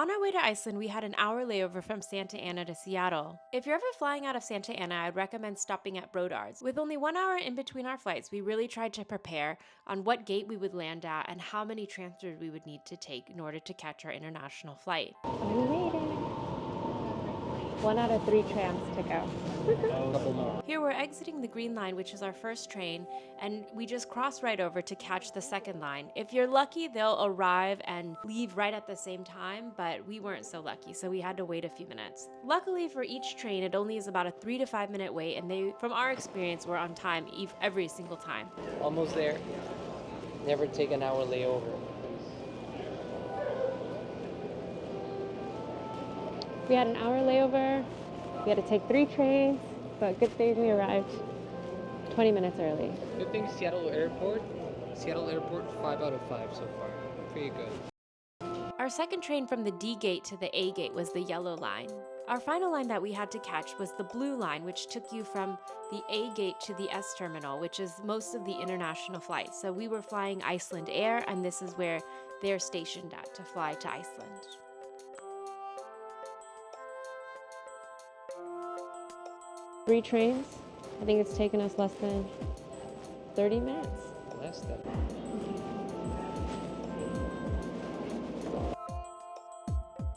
On our way to Iceland, we had an hour layover from Santa Ana to Seattle. If you're ever flying out of Santa Ana, I'd recommend stopping at Brodards. With only 1 hour in between our flights, we really tried to prepare on what gate we would land at and how many transfers we would need to take in order to catch our international flight. We made it. 1 out of 3 trams to go. A couple more. Here we're exiting the Green Line, which is our first train, and we just cross right over to catch the second line. If you're lucky, they'll arrive and leave right at the same time, but we weren't so lucky, so we had to wait a few minutes. Luckily for each train, it only is about a 3 to 5 minute wait, and they, from our experience, were on time every single time. Almost there. Never take an hour layover. We had an hour layover. We had to take 3 trains, but good thing we arrived 20 minutes early. Good thing Seattle Airport, 5 out of 5 so far. Pretty good. Our second train from the D gate to the A gate was the yellow line. Our final line that we had to catch was the blue line, which took you from the A gate to the S terminal, which is most of the international flights. So we were flying Iceland Air, and this is where they're stationed at to fly to Iceland. Three trains. I think it's taken us less than 30 minutes. Less than.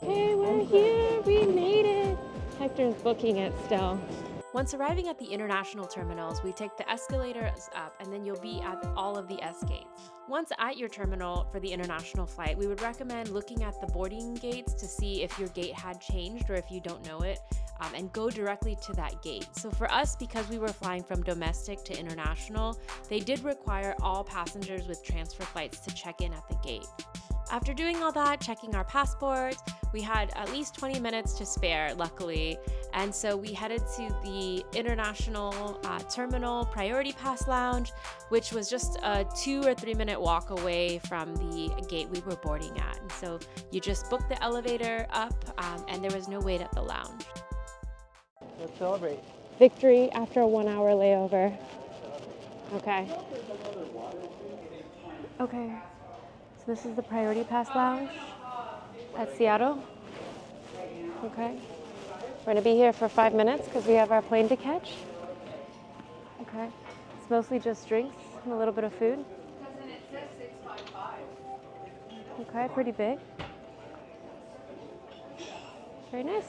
Okay, we're here. We made it. Hector's booking it still. Once arriving at the international terminals, we take the escalators up and then you'll be at all of the S gates. Once at your terminal for the international flight, we would recommend looking at the boarding gates to see if your gate had changed or if you don't know it, and go directly to that gate. So for us, because we were flying from domestic to international, they did require all passengers with transfer flights to check in at the gate. After doing all that, checking our passports, we had at least 20 minutes to spare, luckily. And so we headed to the international terminal priority pass lounge, which was just a 2 or 3 minute walk away from the gate we were boarding at. And so you just booked the elevator up, and there was no wait at the lounge. Let's celebrate. Victory after a 1 hour layover. Okay. Okay. So this is the priority pass lounge at Seattle. Okay. We're gonna be here for 5 minutes because we have our plane to catch. Okay. It's mostly just drinks and a little bit of food. Okay, pretty big. Very nice.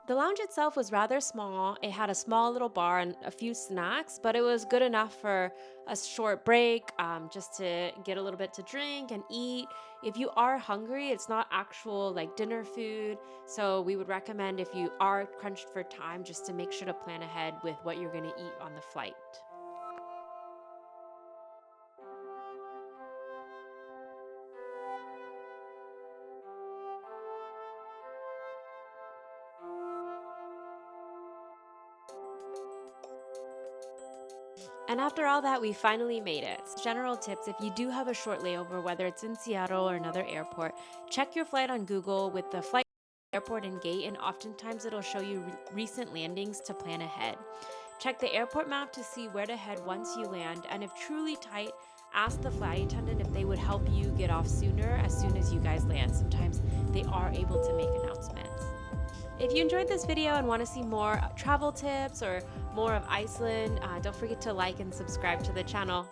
The lounge itself was rather small. It had a small little bar and a few snacks, but it was good enough for a short break, just to get a little bit to drink and eat. If you are hungry, it's not actual like dinner food, so we would recommend, if you are crunched for time, just to make sure to plan ahead with what you're going to eat on the flight. And after all that, we finally made it. General tips: if you do have a short layover, whether it's in Seattle or another airport, check your flight on Google with the flight, airport, and gate, and oftentimes it'll show you recent landings to plan ahead. Check the airport map to see where to head once you land, and if truly tight, ask the flight attendant if they would help you get off sooner as soon as you guys land. Sometimes they are able to make announcements. If you enjoyed this video and want to see more travel tips or more of Iceland, don't forget to like and subscribe to the channel.